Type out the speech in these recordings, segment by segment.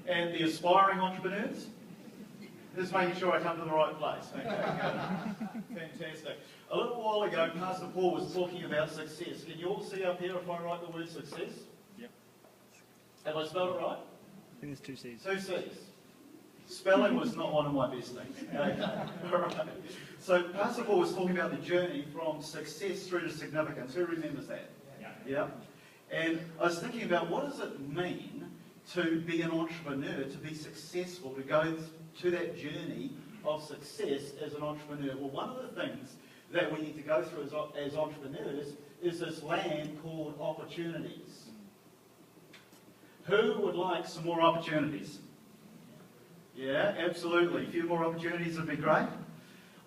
And the aspiring entrepreneurs? Just making sure I come to the right place. Okay. Fantastic. A little while ago, Pastor Paul was talking about success. Can you all see up here if I write the word success? Yep. Have I spelled it right? I think there's 2 C's. 2 C's. Spelling was not one of my best things. Okay. All right. So Pastor Paul was talking about the journey from success through to significance. Who remembers that? Yeah. And I was thinking about what does it mean to be an entrepreneur, to be successful, to go to that journey of success as an entrepreneur. Well, one of the things that we need to go through as entrepreneurs is this land called opportunities. Who would like some more opportunities? Yeah, absolutely. A few more opportunities would be great.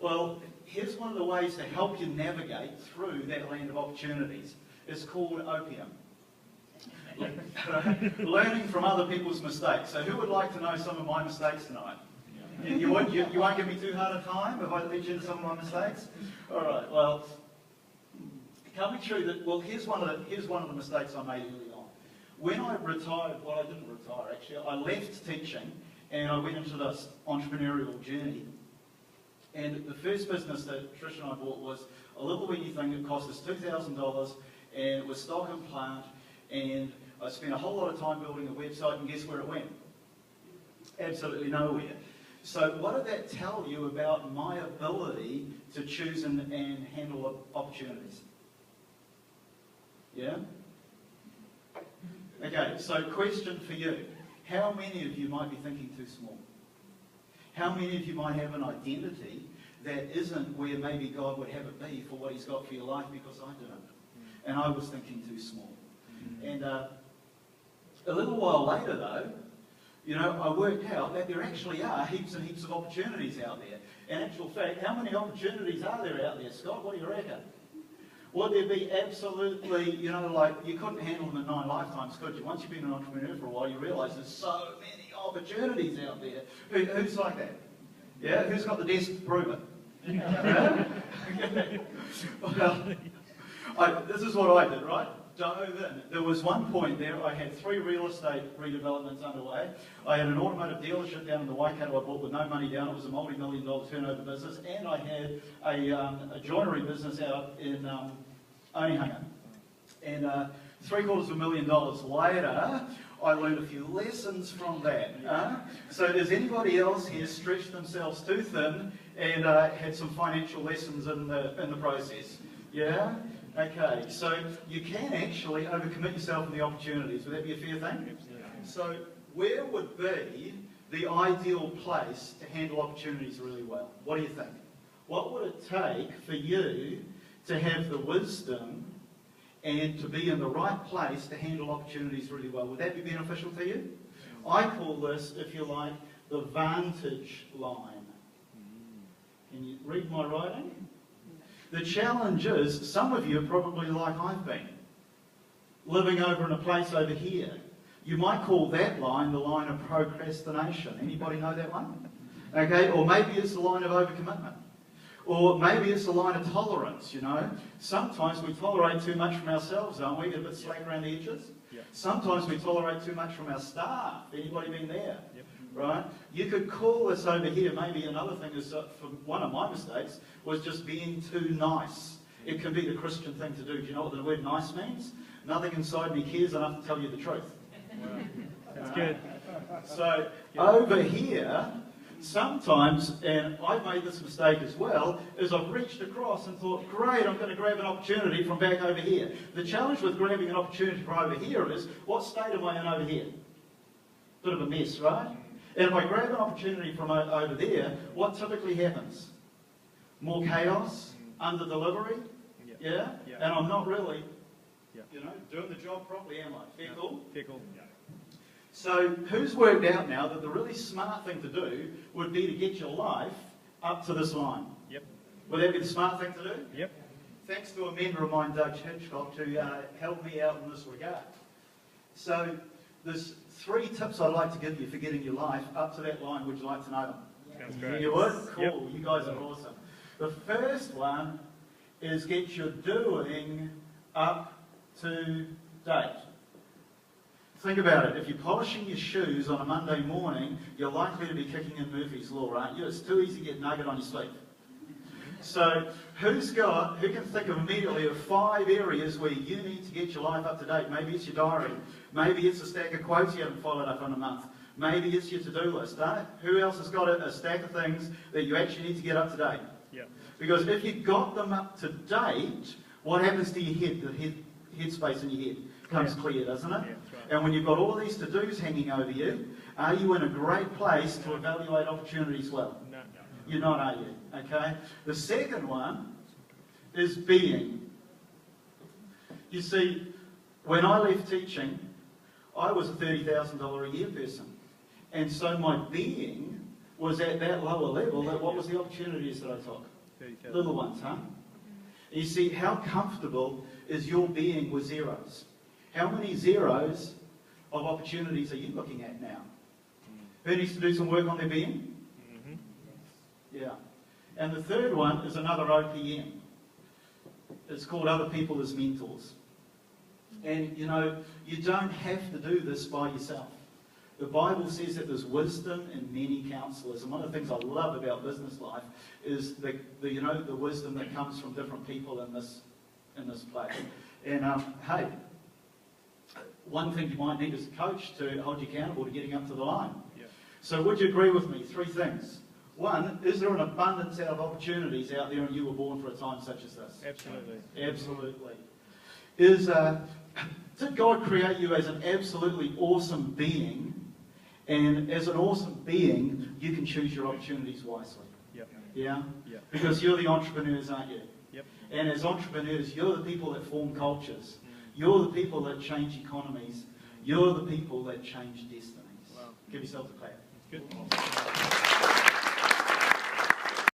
Well, here's one of the ways to help you navigate through that land of opportunities. It's called opium. Learning from other people's mistakes. So who would like to know some of my mistakes tonight? You won't give me too hard a time if I mention some of my mistakes? All right, well, coming through that, well, here's one of the mistakes I made early on. When I retired, well, I didn't retire actually, I left teaching and I went into this entrepreneurial journey. And the first business that Trish and I bought was a little weeny thing that cost us $2,000 and it was stock and plant, and I spent a whole lot of time building a website, and guess where it went? Absolutely nowhere. So what did that tell you about my ability to choose and handle opportunities? Yeah? Okay, so question for you. How many of you might be thinking too small? How many of you might have an identity that isn't where maybe God would have it be for what He's got for your life, because I didn't? And I was thinking too small. And a little while later though, you know, I worked out that there actually are heaps and heaps of opportunities out there. In actual fact, how many opportunities are there out there, Scott? What do you reckon? Would there be absolutely, you know, like you couldn't handle them in 9 lifetimes, could you? Once you've been an entrepreneur for a while, you realise there's so many opportunities out there. Who's like that? Yeah? Who's got the desk to prove it? Yeah? Okay. Well, this is what I did, right? Dove in. There was one point there, I had 3 real estate redevelopments underway. I had an automotive dealership down in the Waikato I bought with no money down. It was a multi-million-dollar turnover business. And I had a joinery business out in Onehunga. And $750,000 later, I learned a few lessons from that. So does anybody else here stretch themselves too thin and had some financial lessons in the process? Yeah? Okay, so you can actually overcommit yourself in the opportunities. Would that be a fair thing? So where would be the ideal place to handle opportunities really well? What do you think? What would it take for you to have the wisdom and to be in the right place to handle opportunities really well? Would that be beneficial to you? I call this, if you like, the vantage line. Can you read my writing? The challenge is, some of you are probably like I've been, living over in a place over here. You might call that line the line of procrastination. Anybody know that one? Okay, or maybe it's the line of overcommitment. Or maybe it's the line of tolerance, you know. Sometimes we tolerate too much from ourselves, aren't we? A bit slack around the edges. Yep. Sometimes we tolerate too much from our staff. Anybody been there? Yep. Right? You could call this over here, maybe another thing is, one of my mistakes, was just being too nice. It can be the Christian thing to do. Do you know what the word nice means? Nothing inside me cares enough to tell you the truth. Wow. That's good. So over here, sometimes, and I've made this mistake as well, is I've reached across and thought, great, I'm going to grab an opportunity from back over here. The challenge with grabbing an opportunity from over here is, what state am I in over here? Bit of a mess, right? And if I grab an opportunity from over there, what typically happens? More chaos, under-delivery, yeah? And I'm not really, you know, doing the job properly, am I? Fair call? Fair call. So who's worked out now that the really smart thing to do would be to get your life up to this line? Yep. Would that be the smart thing to do? Yep. Thanks to a mentor of mine, Doug Hitchcock, who helped me out in this regard. So there's 3 tips I'd like to give you for getting your life up to that line. Would you like to know them? Sounds great. You would? Cool. Yep. You guys are awesome. The first one is get your doing up to date. Think about it. If you're polishing your shoes on a Monday morning, you're likely to be kicking in Murphy's Law, aren't you? It's too easy to get nugget on your sleeve. So who can think of immediately of 5 areas where you need to get your life up to date? Maybe it's your diary. Maybe it's a stack of quotes you haven't followed up in a month. Maybe it's your to-do list. Who else has got a stack of things that you actually need to get up to date? Yeah. Because if you got them up to date, what happens to your head? The head space in your head comes clear, doesn't it? Yeah, that's right. And when you've got all these to-dos hanging over you, are you in a great place to evaluate opportunities well? No. You're not, are you? Okay? The second one is being. You see, when I left teaching, I was a $30,000 a year person. And so my being was at that lower level. What was the opportunities that I took? 30,000. Little ones, huh? You see, how comfortable is your being with zeros? How many zeros of opportunities are you looking at now? Who needs to do some work on their being? Yeah. And the third one is another OPM. It's called Other People as Mentors. And, you know, you don't have to do this by yourself. The Bible says that there's wisdom in many counselors. And one of the things I love about business life is the wisdom that comes from different people in this place. And, hey, one thing you might need is a coach to hold you accountable to getting up to the line. Yeah. So would you agree with me? 3 things. 1, is there an abundance of opportunities out there and you were born for a time such as this? Absolutely. Absolutely. Did God create you as an absolutely awesome being? And as an awesome being, you can choose your opportunities wisely. Yep. Yeah? Yep. Because you're the entrepreneurs, aren't you? Yep. And as entrepreneurs, you're the people that form cultures. You're the people that change economies. You're the people that change destinies. Wow. Give yourself a clap. That's good.